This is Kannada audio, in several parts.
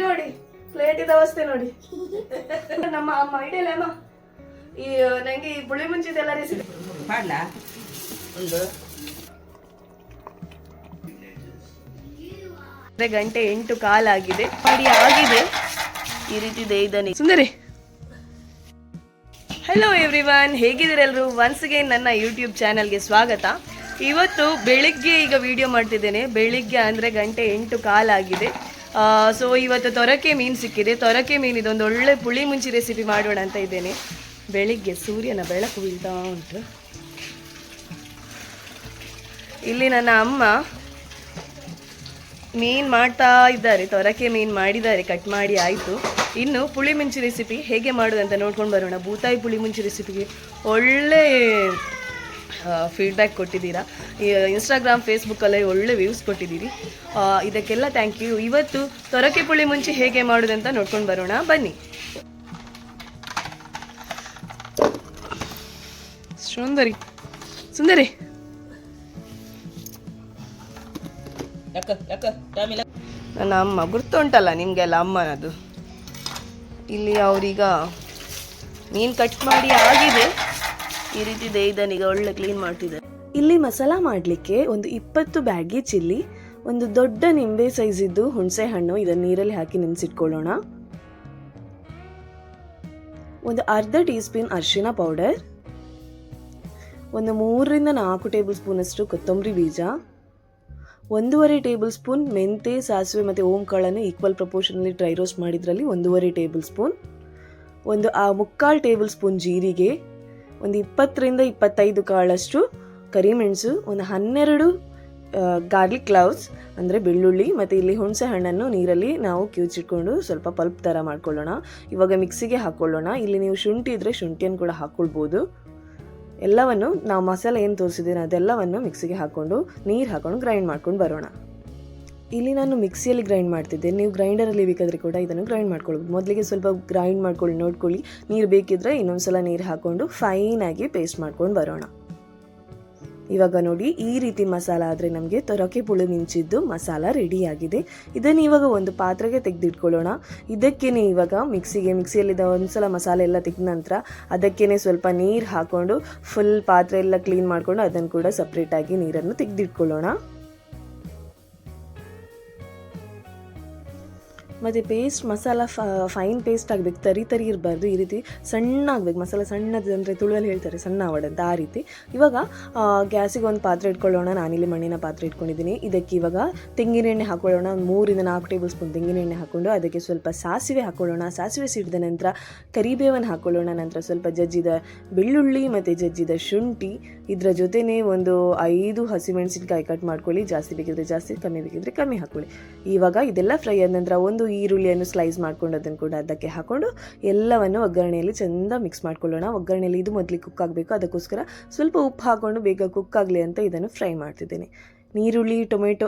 ನೋಡಿ ಪ್ಲೇಟ್ ಇದ ಅವಸ್ಥೆ ನೋಡಿ. ನಮ್ಮ ಅಮ್ಮ ಇಡಲ್ಲ ಅಮ್ಮ ಈ ನಂಗೆ ಈ ಪುಳಿ ಮುಂಚಿದೆಲ್ಲ ರೆಸಿಪಿ ಮಾಡ್ಲಾ ಒಂದು 8:08 ಆಗಿದೆ. ಮಾಡಿ ಆಗಿದೆ ಈ ರೀತಿ ದೇಯ್ದಾನೆ ಸುಂದರಿ. ಹಲೋ ಎವ್ರಿವನ್, ಹೇಗಿದ್ದೀರೆಲ್ಲರೂ? ಒನ್ಸ್ ಅಗೇನ್ ನನ್ನ ಯೂಟ್ಯೂಬ್ ಚಾನಲ್ಗೆ ಸ್ವಾಗತ. ಇವತ್ತು ಬೆಳಿಗ್ಗೆ ಈಗ ವಿಡಿಯೋ ಮಾಡ್ತಿದ್ದೇನೆ. ಬೆಳಿಗ್ಗೆ ಅಂದರೆ 8:08 ಆಗಿದೆ. ಸೊ ಇವತ್ತು ತೊರಕೆ ಮೀನು ಸಿಕ್ಕಿದೆ. ತೊರಕೆ ಮೀನು ಇದೊಂದು ಒಳ್ಳೆ ಪುಳಿ ಮುಂಚಿ ರೆಸಿಪಿ ಮಾಡೋಣ ಅಂತ ಇದ್ದೇನೆ. ಬೆಳಿಗ್ಗೆ ಸೂರ್ಯನ ಬೆಳಕು ಬೀಳ್ತಾ ಉಂಟು. ಇಲ್ಲಿ ನನ್ನ ಅಮ್ಮ ಮೀನು ಮಾಡ್ತಾ ಇದ್ದಾರೆ. ತೊರಕೆ ಮೀನು ಮಾಡಿದ್ದಾರೆ, ಕಟ್ ಮಾಡಿ ಆಯಿತು. ಇನ್ನು ಪುಳಿ ಮುಂಚಿ ರೆಸಿಪಿ ಹೇಗೆ ಮಾಡೋದಂತ ನೋಡ್ಕೊಂಡು ಬರೋಣ. ಬೂತಾಯಿ ಪುಳಿ ಮುಂಚಿ ರೆಸಿಪಿಗೆ ಒಳ್ಳೆ ಫೀಡ್ಬ್ಯಾಕ್ ಕೊಟ್ಟಿದ್ದೀರಾ. ಇನ್ಸ್ಟಾಗ್ರಾಮ್ ಫೇಸ್ಬುಕ್ಕಲ್ಲಿ ಒಳ್ಳೆ ವ್ಯೂಸ್ ಕೊಟ್ಟಿದ್ದೀರಿ. ಇದಕ್ಕೆಲ್ಲ ಥ್ಯಾಂಕ್ ಯು. ಇವತ್ತು ತೊರಕೆ ಪುಳಿ ಮುಂಚಿ ಹೇಗೆ ಮಾಡೋದಂತ ನೋಡ್ಕೊಂಡು ಬರೋಣ ಬನ್ನಿ. ಸುಂದರಿ ಸುಂದರಿ ನನ್ನ ಅಮ್ಮ ಗುರ್ತುಂಟಲ್ಲ ನಿಮಗೆಲ್ಲ ಅಮ್ಮನದು. ಇಲ್ಲಿ ಅವರೀಗ ಮೀನು ಕಟ್ ಮಾಡಿ ಆಗಿದೆ. ಈ ರೀತಿ ದೇಯ್ದನೀಗ ಒಳ್ಳೆ ಕ್ಲೀನ್ ಮಾಡ್ತಿದ್ದಾರೆ. ಇಲ್ಲಿ ಮಸಾಲ ಮಾಡಲಿಕ್ಕೆ ಒಂದು 20 ಬ್ಯಾಗಿ ಚಿಲ್ಲಿ, ಒಂದು ದೊಡ್ಡ ನಿಂಬೆ ಸೈಜ್ ಇದ್ದು ಹುಣಸೆ ಹಣ್ಣು, ಇದನ್ನು ನೀರಲ್ಲಿ ಹಾಕಿ ನೆನೆಸಿಟ್ಕೊಳ್ಳೋಣ. ಒಂದು ಅರ್ಧ ಟೀ ಸ್ಪೂನ್ ಅರಿಶಿನ ಪೌಡರ್, ಒಂದು 3 ರಿಂದ 4 ಟೇಬಲ್ ಸ್ಪೂನ್ ಅಷ್ಟು ಕೊತ್ತಂಬರಿ ಬೀಜ, 1.5 ಟೇಬಲ್ ಸ್ಪೂನ್ ಮೆಂತೆ, ಸಾಸಿವೆ ಮತ್ತು ಓಂ ಕಾಳನ್ನು ಈಕ್ವಲ್ ಪ್ರಪೋರ್ಷನಲ್ಲಿ ಡ್ರೈ ರೋಸ್ಟ್ ಮಾಡಿದ್ರಲ್ಲಿ 1.5 ಟೇಬಲ್ ಸ್ಪೂನ್, ಒಂದು 3/4 ಟೇಬಲ್ ಸ್ಪೂನ್ ಜೀರಿಗೆ, ಒಂದು 20 ರಿಂದ 25 ಕಾಳಷ್ಟು ಕರಿಮೆಣಸು, ಒಂದು 12 ಗಾರ್ಲಿಕ್ ಕ್ಲೌವ್ಸ್ ಅಂದರೆ ಬೆಳ್ಳುಳ್ಳಿ, ಮತ್ತು ಇಲ್ಲಿ ಹುಣಸೆ ಹಣ್ಣನ್ನು ನೀರಲ್ಲಿ ನಾವು ಕಿವುಚಿಟ್ಕೊಂಡು ಸ್ವಲ್ಪ ಪಲ್ಪ್ ಥರ ಮಾಡ್ಕೊಳ್ಳೋಣ. ಇವಾಗ ಮಿಕ್ಸಿಗೆ ಹಾಕ್ಕೊಳ್ಳೋಣ. ಇಲ್ಲಿ ನೀವು ಶುಂಠಿ ಇದ್ದರೆ ಶುಂಠಿಯನ್ನು ಕೂಡ ಹಾಕ್ಕೊಳ್ಬೋದು. ಎಲ್ಲವನ್ನು ನಾವು ಮಸಾಲೆ ಏನು ತೋರಿಸಿದ್ದೀನಿ ಅದೆಲ್ಲವನ್ನು ಮಿಕ್ಸಿಗೆ ಹಾಕ್ಕೊಂಡು ನೀರು ಹಾಕ್ಕೊಂಡು ಗ್ರೈಂಡ್ ಮಾಡ್ಕೊಂಡು ಬರೋಣ. ಇಲ್ಲಿ ನಾನು ಮಿಕ್ಸಿಯಲ್ಲಿ ಗ್ರೈಂಡ್ ಮಾಡ್ತಿದ್ದೆ. ನೀವು ಗ್ರೈಂಡರಲ್ಲಿ ಬೇಕಾದರೆ ಕೂಡ ಇದನ್ನು ಗ್ರೈಂಡ್ ಮಾಡ್ಕೊಳ್ಬೋದು. ಮೊದಲಿಗೆ ಸ್ವಲ್ಪ ಗ್ರೈಂಡ್ ಮಾಡ್ಕೊಳ್ಳಿ, ನೋಡ್ಕೊಳ್ಳಿ. ನೀರು ಬೇಕಿದ್ರೆ ಇನ್ನೊಂದ್ಸಲ ನೀರು ಹಾಕ್ಕೊಂಡು ಫೈನಾಗಿ ಪೇಸ್ಟ್ ಮಾಡ್ಕೊಂಡು ಬರೋಣ. ಇವಾಗ ನೋಡಿ, ಈ ರೀತಿ ಮಸಾಲ ಆದರೆ ನಮಗೆ ತೊರಕೆ ಪುಳಿ ಮುಂಚಿದ್ದು ಮಸಾಲ ರೆಡಿಯಾಗಿದೆ. ಇದನ್ನು ಇವಾಗ ಒಂದು ಪಾತ್ರೆಗೆ ತೆಗೆದಿಟ್ಕೊಳ್ಳೋಣ. ಇದಕ್ಕೇನೆ ಇವಾಗ ಮಿಕ್ಸಿಯಲ್ಲಿ ಒಂದ್ಸಲ ಮಸಾಲೆ ಎಲ್ಲ ತೆಗೆದ ನಂತರ ಅದಕ್ಕೇನೆ ಸ್ವಲ್ಪ ನೀರು ಹಾಕ್ಕೊಂಡು ಫುಲ್ ಪಾತ್ರೆ ಎಲ್ಲ ಕ್ಲೀನ್ ಮಾಡಿಕೊಂಡು ಅದನ್ನು ಕೂಡ ಸಪ್ರೇಟಾಗಿ ನೀರನ್ನು ತೆಗೆದಿಟ್ಕೊಳ್ಳೋಣ. ಮತ್ತು ಪೇಸ್ಟ್ ಮಸಾಲ ಫೈನ್ ಪೇಸ್ಟ್ ಆಗಬೇಕು, ತರಿ ಇರಬಾರ್ದು. ಈ ರೀತಿ ಸಣ್ಣ ಆಗಬೇಕು ಮಸಾಲ. ಸಣ್ಣದು ಅಂದರೆ ತುಳುವಲ್ಲಿ ಹೇಳ್ತಾರೆ ಸಣ್ಣ ಅವಡಂತ, ಆ ರೀತಿ. ಇವಾಗ ಗ್ಯಾಸಿಗೆ ಒಂದು ಪಾತ್ರೆ ಇಟ್ಕೊಳ್ಳೋಣ. ನಾನಿಲ್ಲಿ ಮಣ್ಣಿನ ಪಾತ್ರೆ ಇಟ್ಕೊಂಡಿದ್ದೀನಿ. ಇದಕ್ಕೆ ಇವಾಗ ತೆಂಗಿನ ಎಣ್ಣೆ ಹಾಕ್ಕೊಳ್ಳೋಣ. 3 ರಿಂದ 4 ಟೇಬಲ್ ಸ್ಪೂನ್ ತೆಂಗಿನ ಎಣ್ಣೆ ಹಾಕ್ಕೊಂಡು ಅದಕ್ಕೆ ಸ್ವಲ್ಪ ಸಾಸಿವೆ ಹಾಕ್ಕೊಳ್ಳೋಣ. ಸಾಸಿವೆ ಸಿಡಿದ ನಂತರ ಕರಿಬೇವನ್ನು ಹಾಕ್ಕೊಳ್ಳೋಣ. ನಂತರ ಸ್ವಲ್ಪ ಜಜ್ಜಿದ ಬೆಳ್ಳುಳ್ಳಿ ಮತ್ತು ಜಜ್ಜಿದ ಶುಂಠಿ, ಇದರ ಜೊತೆನೇ ಒಂದು 5 ಹಸಿಮೆಣಸಿನಕಾಯಿ ಕಟ್ ಮಾಡ್ಕೊಳ್ಳಿ. ಜಾಸ್ತಿ ಬೇಕಿದ್ರೆ ಜಾಸ್ತಿ, ಕಮ್ಮಿ ಬೇಕಿದ್ರೆ ಕಮ್ಮಿ ಹಾಕ್ಕೊಳ್ಳಿ. ಇವಾಗ ಇದೆಲ್ಲ ಫ್ರೈ ಆದ ನಂತರ ಒಂದು ಈರುಳ್ಳಿಯನ್ನು ಸ್ಲೈಸ್ ಮಾಡ್ಕೊಂಡು ಅದನ್ನು ಕೂಡ ಅದಕ್ಕೆ ಹಾಕೊಂಡು ಎಲ್ಲವನ್ನು ಒಗ್ಗರಣೆಯಲ್ಲಿ ಚೆಂದ ಮಿಕ್ಸ್ ಮಾಡ್ಕೊಳ್ಳೋಣ. ಒಗ್ಗರಣೆಯಲ್ಲಿ ಇದು ಮೊದಲಿಗೆ ಕುಕ್ ಆಗಬೇಕು. ಅದಕ್ಕೋಸ್ಕರ ಸ್ವಲ್ಪ ಉಪ್ಪು ಹಾಕ್ಕೊಂಡು ಬೇಗ ಕುಕ್ ಆಗಲಿ ಅಂತ ಇದನ್ನು ಫ್ರೈ ಮಾಡ್ತಿದ್ದೇನೆ. ಟೊಮೆಟೊ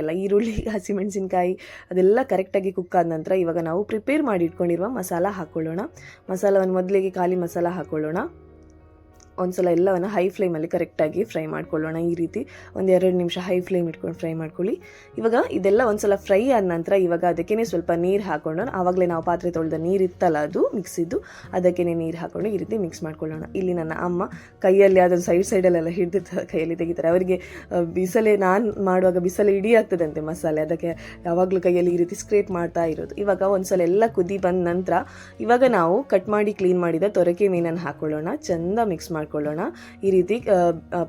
ಎಲ್ಲ, ಈರುಳ್ಳಿ, ಹಸಿಮೆಣಸಿನಕಾಯಿ ಅದೆಲ್ಲ ಕರೆಕ್ಟಾಗಿ ಕುಕ್ ಆದ ನಂತರ ಇವಾಗ ನಾವು ಪ್ರಿಪೇರ್ ಮಾಡಿ ಇಟ್ಕೊಂಡಿರುವ ಮಸಾಲ ಹಾಕ್ಕೊಳ್ಳೋಣ. ಮಸಾಲವನ್ನು ಮೊದಲಿಗೆ ಖಾಲಿ ಮಸಾಲ ಹಾಕ್ಕೊಳ್ಳೋಣ. ಒಂದ್ಸಲ ಎಲ್ಲವನ್ನು ಹೈ ಫ್ಲೇಮಲ್ಲಿ ಕರೆಕ್ಟಾಗಿ ಫ್ರೈ ಮಾಡ್ಕೊಳ್ಳೋಣ. ಈ ರೀತಿ 1-2 ನಿಮಿಷ ಹೈ ಫ್ಲೇಮ್ ಇಟ್ಕೊಂಡು ಫ್ರೈ ಮಾಡ್ಕೊಳ್ಳಿ. ಇವಾಗ ಇದೆಲ್ಲ ಒಂದ್ಸಲ ಫ್ರೈ ಆದ ನಂತರ ಇವಾಗ ಅದಕ್ಕೇ ಸ್ವಲ್ಪ ನೀರು ಹಾಕ್ಕೊಂಡು, ಆವಾಗಲೇ ನಾವು ಪಾತ್ರೆ ತೊಳೆದ ನೀರು ಇತ್ತಲ್ಲ ಅದು ಮಿಕ್ಸಿದ್ದು, ಅದಕ್ಕೇ ನೀರು ಹಾಕ್ಕೊಂಡು ಈ ರೀತಿ ಮಿಕ್ಸ್ ಮಾಡ್ಕೊಳ್ಳೋಣ. ಇಲ್ಲಿ ನನ್ನ ಅಮ್ಮ ಕೈಯಲ್ಲಿ ಅದನ್ನು ಸೈಡಲ್ಲೆಲ್ಲ ಹಿಡಿದಿರ್ತಾರೆ, ಕೈಯಲ್ಲಿ ತೆಗಿತಾರೆ. ಅವರಿಗೆ ನಾನು ಮಾಡುವಾಗ ಬಿಸಲೆ ಇಡೀ ಆಗ್ತದಂತೆ ಮಸಾಲೆ, ಅದಕ್ಕೆ ಯಾವಾಗಲೂ ಕೈಯಲ್ಲಿ ಈ ರೀತಿ ಸ್ಕ್ರೇಪ್ ಮಾಡ್ತಾ ಇರೋದು. ಇವಾಗ ಒಂದ್ಸಲ ಎಲ್ಲ ಕುದಿ ಬಂದ ನಂತರ ಇವಾಗ ನಾವು ಕಟ್ ಮಾಡಿ ಕ್ಲೀನ್ ಮಾಡಿದ ತೊರಕೆ ಮೀನನ್ನು ಹಾಕ್ಕೊಳ್ಳೋಣ. ಚೆಂದ ಮಿಕ್ಸ್ ಮಾಡ್ಕೊಳ್ಳೋಣ. ಈ ರೀತಿ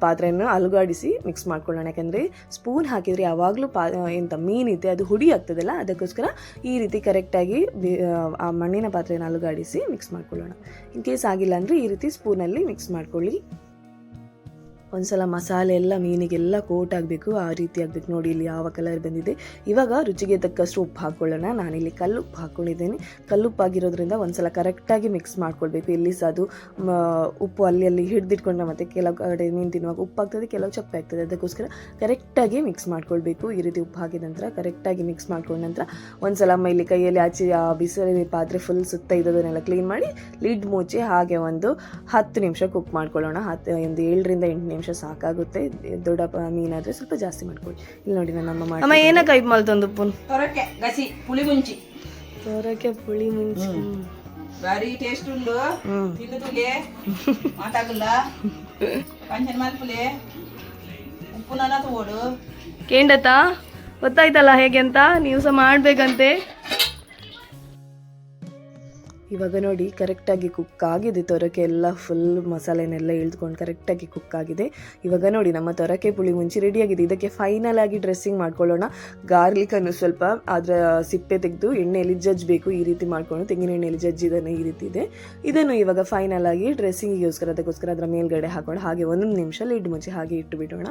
ಪಾತ್ರೆಯನ್ನು ಅಲುಗಾಡಿಸಿ ಮಿಕ್ಸ್ ಮಾಡ್ಕೊಳ್ಳೋಣ. ಯಾಕಂದರೆ ಸ್ಪೂನ್ ಹಾಕಿದರೆ ಯಾವಾಗಲೂ ಮೀನಿದೆ ಅದು ಹುಡಿ ಆಗ್ತದಲ್ಲ, ಅದಕ್ಕೋಸ್ಕರ ಈ ರೀತಿ ಕರೆಕ್ಟಾಗಿ ಆ ಮಣ್ಣಿನ ಪಾತ್ರೆಯನ್ನು ಅಲುಗಾಡಿಸಿ ಮಿಕ್ಸ್ ಮಾಡ್ಕೊಳ್ಳೋಣ. ಇನ್ ಕೇಸ್ ಆಗಿಲ್ಲ ಅಂದರೆ ಈ ರೀತಿ ಸ್ಪೂನಲ್ಲಿ ಮಿಕ್ಸ್ ಮಾಡ್ಕೊಳ್ಳಿ. ಒಂದ್ಸಲ ಮಸಾಲೆ ಎಲ್ಲ ಮೀನಿಗೆಲ್ಲ ಕೋಟ್ ಆಗಬೇಕು, ಆ ರೀತಿ ಆಗಬೇಕು. ನೋಡಿ ಇಲ್ಲಿ ಯಾವ ಕಲರ್ ಬಂದಿದೆ. ಇವಾಗ ರುಚಿಗೆ ತಕ್ಕಷ್ಟು ಉಪ್ಪು ಹಾಕ್ಕೊಳ್ಳೋಣ. ನಾನಿಲ್ಲಿ ಕಲ್ಲುಪ್ಪು ಹಾಕ್ಕೊಂಡಿದ್ದೇನೆ. ಕಲ್ಲುಪ್ಪು ಆಗಿರೋದ್ರಿಂದ ಒಂದ್ಸಲ ಕರೆಕ್ಟಾಗಿ ಮಿಕ್ಸ್ ಮಾಡ್ಕೊಳ್ಬೇಕು. ಇಲ್ಲಿ ಸಹ ಅದು ಉಪ್ಪು ಅಲ್ಲಿ ಹಿಡಿದಿಟ್ಕೊಂಡ್ರೆ ಮತ್ತೆ ಕೆಲವು ಕಡೆ ಮೀನು ತಿನ್ನುವಾಗ ಉಪ್ಪು ಆಗ್ತದೆ, ಕೆಲವು ಚಪ್ಪೆ ಆಗ್ತದೆ. ಅದಕ್ಕೋಸ್ಕರ ಕರೆಕ್ಟಾಗಿ ಮಿಕ್ಸ್ ಮಾಡ್ಕೊಳ್ಬೇಕು. ಈ ರೀತಿ ಉಪ್ಪು ಹಾಕಿದ ನಂತರ ಕರೆಕ್ಟಾಗಿ ಮಿಕ್ಸ್ ಮಾಡ್ಕೊಂಡ ನಂತರ ಒಂದ್ಸಲ ಅಮ್ಮ ಇಲ್ಲಿ ಕೈಯಲ್ಲಿ ಆಚೆ ಆ ಬಿಸಿಲು ಪಾತ್ರೆ ಫುಲ್ ಸುತ್ತ ಇದ್ದದನ್ನೆಲ್ಲ ಕ್ಲೀನ್ ಮಾಡಿ ಲಿಡ್ ಮುಚ್ಚಿ ಹಾಗೆ ಒಂದು 10 ನಿಮಿಷ ಕುಕ್ ಮಾಡ್ಕೊಳ್ಳೋಣ. ಒಂದು 7 ರಿಂದ 8 ನಿಮಿಷ ಸಾಕಾಗುತ್ತೆ. ದೊಡ್ಡ ಮೀನಾದರೆ ಸ್ವಲ್ಪ ಜಾಸ್ತಿ ಮಾಡ್ಕೊಳ್ಳಿ. ಇಲ್ಲಿ ನೋಡಿ ನನ್ನ ಅಮ್ಮ ಮಾಡಿ ಏನಕ್ಕೆ ಕೈ ಮಲ್ತಂದು ಉಪ್ಪು ತೊರಕೆ ಗಸಿ ಪುಳಿ ಮುಂಚಿ ತೊರಕೆ ಪುಳಿ ಮುಂಚಿ ಬಾರಿ ಟೇಸ್ಟ್ ಉಂಡು ತಿಂದು ತುಲೆ ಮಾತಾಗಲ್ಲ ಪಂಚನ್ ಮಾಲ್ಪುಲೆ ಉಪ್ಪು ನನ್ನ ತಗೋಡು ಕೇಂಡತಾ ಗೊತ್ತಾಯ್ತಲ್ಲ ಹೇಗೆ ಅಂತ, ನೀವು ಸಹ ಮಾಡಬೇಕಂತೆ. ಇವಾಗ ನೋಡಿ ಕರೆಕ್ಟಾಗಿ ಕುಕ್ ಆಗಿದೆ. ತೊರಕೆ ಎಲ್ಲ ಫುಲ್ ಮಸಾಲೆನೆಲ್ಲ ಇಳಿದುಕೊಂಡು ಕರೆಕ್ಟಾಗಿ ಕುಕ್ ಆಗಿದೆ. ಇವಾಗ ನೋಡಿ ನಮ್ಮ ತೊರಕೆ ಪುಳಿ ಮುಂಚಿ ರೆಡಿಯಾಗಿದೆ. ಇದಕ್ಕೆ ಫೈನಲ್ ಆಗಿ ಡ್ರೆಸ್ಸಿಂಗ್ ಮಾಡ್ಕೊಳ್ಳೋಣ. ಗಾರ್ಲಿಕನ್ನು ಸ್ವಲ್ಪ ಅದರ ಸಿಪ್ಪೆ ತೆಗೆದು ಎಣ್ಣೆಯಲ್ಲಿ ಜಜ್ಜಬೇಕು. ಈ ರೀತಿ ಮಾಡ್ಕೊಂಡು ತೆಂಗಿನ ಎಣ್ಣೆಯಲ್ಲಿ ಜಜ್ಜಿದನ್ನು ಈ ರೀತಿ ಇದೆ. ಇದನ್ನು ಇವಾಗ ಫೈನಲ್ ಆಗಿ ಅದಕ್ಕೋಸ್ಕರ ಅದರ ಮೇಲ್ಗಡೆ ಹಾಕೊಂಡು ಹಾಗೆ 1 ನಿಮಿಷ ಲಿಡ್ ಮುಚ್ಚಿ ಹಾಗೆ ಇಟ್ಟು ಬಿಡೋಣ.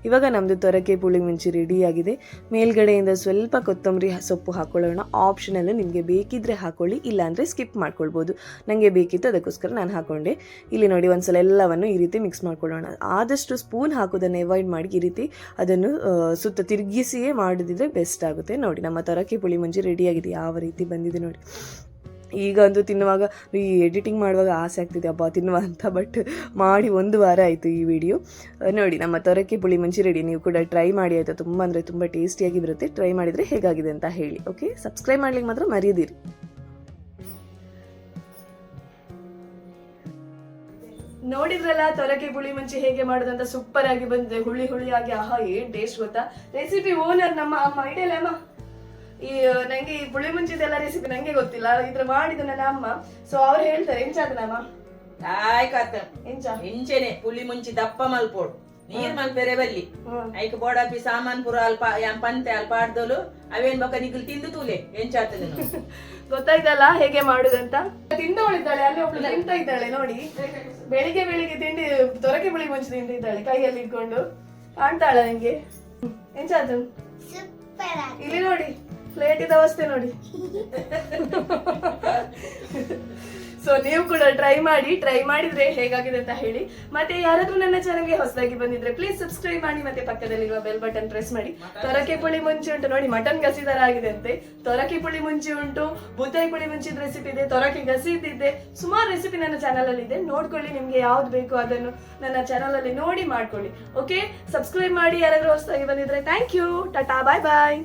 ಇವಾಗ ನಮ್ಮದು ತೊರಕೆ ಪುಳಿ ಮುಂಚಿ ರೆಡಿಯಾಗಿದೆ. ಮೇಲ್ಗಡೆಯಿಂದ ಸ್ವಲ್ಪ ಕೊತ್ತಂಬರಿ ಸೊಪ್ಪು ಹಾಕೊಳ್ಳೋಣ. ಆಪ್ಷನಲ್, ನಿಮಗೆ ಬೇಕಿದ್ರೆ ಹಾಕೊಳ್ಳಿ, ಇಲ್ಲಾಂದರೆ ಸ್ಕಿಪ್ ಮಾಡ್ಕೊಳ್ಬೋದು. ನನಗೆ ಬೇಕಿತ್ತು ಅದಕ್ಕೋಸ್ಕರ ನಾನು ಹಾಕೊಂಡೆ. ಇಲ್ಲಿ ನೋಡಿ ಒಂದ್ಸಲ ಎಲ್ಲವನ್ನು ಈ ರೀತಿ ಮಿಕ್ಸ್ ಮಾಡ್ಕೊಳ್ಳೋಣ. ಆದಷ್ಟು ಸ್ಪೂನ್ ಹಾಕೋದನ್ನು ಅವಾಯ್ಡ್ ಮಾಡಿ ಈ ರೀತಿ ಅದನ್ನು ಸುತ್ತ ತಿರುಗಿಸಿಯೇ ಮಾಡಿದ್ರೆ ಬೆಸ್ಟ್ ಆಗುತ್ತೆ. ನೋಡಿ ನಮ್ಮ ತೊರಕೆ ಪುಳಿ ಮುಂಚಿ ರೆಡಿಯಾಗಿದೆ, ಯಾವ ರೀತಿ ಬಂದಿದೆ ನೋಡಿ. ಈಗ ಅಂತೂ ತಿನ್ನುವಾಗ ಈ ಎಡಿಟಿಂಗ್ ಮಾಡುವಾಗ ಆಸೆ ಆಗ್ತಿದೆ ಹಬ್ಬ ತಿನ್ನುವ ಅಂತ, ಬಟ್ ಮಾಡಿ 1 ವಾರ ಆಯಿತು ಈ ವಿಡಿಯೋ. ನೋಡಿ ನಮ್ಮ ತೊರಕೆ ಪುಳಿ ಮುಂಚಿ ರೆಡಿ. ನೀವು ಕೂಡ ಟ್ರೈ ಮಾಡಿ ಆಯಿತಾ, ತುಂಬ ಅಂದರೆ ತುಂಬ ಟೇಸ್ಟಿಯಾಗಿ ಬರುತ್ತೆ. ಟ್ರೈ ಮಾಡಿದರೆ ಹೇಗಾಗಿದೆ ಅಂತ ಹೇಳಿ. ಓಕೆ, ಸಬ್ಸ್ಕ್ರೈಬ್ ಮಾಡ್ಲಿಕ್ಕೆ ಮಾತ್ರ ಮರೆಯದಿರಿ. ನೋಡಿದ್ರಲ್ಲ ತೊರಕೆ ಪುಳಿ ಮುಂಚಿ ಹೇಗೆ ಮಾಡೋದಂತ, ಸೂಪರ್ ಆಗಿ ಬಂದಿದೆ, ಹುಳಿಯಾಗಿ. ಆಹಾ, ಏನ್ ಟೇಸ್ಟ್ ಗೊತ್ತಾ. ರೆಸಿಪಿ ಓನರ್ ನಮ್ಮ ಅಮ್ಮ ಐಡಿಯಲ್ಲ ಅಮ್ಮ. ನಂಗೆ ಈ ಪುಳಿ ಮುಂಚಿದೆಲ್ಲ ರೆಸಿಪಿ ನಂಗೆ ಗೊತ್ತಿಲ್ಲ, ಇದ್ರ ಮಾಡಿದ ನನ್ನ ಅಮ್ಮ. ಸೊ ಅವ್ರು ಹೇಳ್ತಾರೆ ಎಂಚಾದನಮ್ಮ ಇಂಚೆನೆ ಪುಳಿ ಮುಂಚಿ ದಪ್ಪ ಮಲ್ಪೋಡು ನೀರ್ ಮಲ್ಪೆರೆ ಬಲ್ಲಿ ಐಕ್ ಬೋಡಾಪಿ ಸಾಮಾನ್ ಪುರ ಅಲ್ಪ ಪಂತೆ ಅಲ್ಪ ಆಡ್ದೋಲು ಅವೇನ್ ಬಕ್ಕ ನಿಗಲ್ ತಿಂದು ತೂಲೆ ಎಂಚಾತದೆ ಗೊತ್ತಾಯ್ತಲ್ಲ ಹೇಗೆ ಮಾಡುದಂತ. ತಿಂದವಳಿದ್ದಾಳೆ ಅಲ್ಲಿ ಒಬ್ಳು ತಿಂತ ಇದ್ದಾಳೆ ನೋಡಿ. ಬೆಳಿಗ್ಗೆ ತಿಂಡಿ ತೊರಕೆ ಪುಳಿ ಮುಂಚಿ ತಿಂದಿದ್ದಾಳೆ ಕೈಯಲ್ಲಿ ಇಟ್ಕೊಂಡು. ಕಾಣ್ತಾಳ ನಂಗೆ ಎಂಚಾತು. ಇಲ್ಲಿ ನೋಡಿ ಪ್ಲೇಟ್ ಇದ ಅವಸ್ಥೆ ನೋಡಿ. ಸೊ ನೀವು ಕೂಡ ಟ್ರೈ ಮಾಡಿದ್ರೆ ಹೇಗಾಗಿದೆ ಅಂತ ಹೇಳಿ. ಮತ್ತೆ ಯಾರಾದ್ರೂ ನನ್ನ ಚಾನಲ್ಗೆ ಹೊಸದಾಗಿ ಬಂದಿದ್ರೆ ಪ್ಲೀಸ್ ಸಬ್ಸ್ಕ್ರೈಬ್ ಮಾಡಿ, ಮತ್ತೆ ಪಕ್ಕದಲ್ಲಿರುವ ಬೆಲ್ ಬಟನ್ ಪ್ರೆಸ್ ಮಾಡಿ. ತೊರಕೆ ಪುಳಿ ಮುಂಚಿ ಉಂಟು ನೋಡಿ, ಮಟನ್ ಗಸಿದಾರ ಆಗಿದೆ ಅಂತೆ. ತೊರಕೆ ಪುಳಿ ಮುಂಚಿ ಉಂಟು, ಬೂತಾಯಿ ಪುಳಿ ಮುಂಚಿದ ರೆಸಿಪಿ ಇದೆ, ತೊರಕೆ ಗಸಿ ಇದ್ದಿದೆ, ಸುಮಾರು ರೆಸಿಪಿ ನನ್ನ ಚಾನಲ್ ಅಲ್ಲಿ ಇದೆ. ನೋಡ್ಕೊಳ್ಳಿ, ನಿಮ್ಗೆ ಯಾವ್ದು ಬೇಕು ಅದನ್ನು ನನ್ನ ಚಾನಲ್ ಅಲ್ಲಿ ನೋಡಿ ಮಾಡ್ಕೊಳ್ಳಿ. ಓಕೆ, ಸಬ್ಸ್ಕ್ರೈಬ್ ಮಾಡಿ ಯಾರಾದ್ರೂ ಹೊಸದಾಗಿ ಬಂದಿದ್ರೆ. Thank you, tata, bye bye.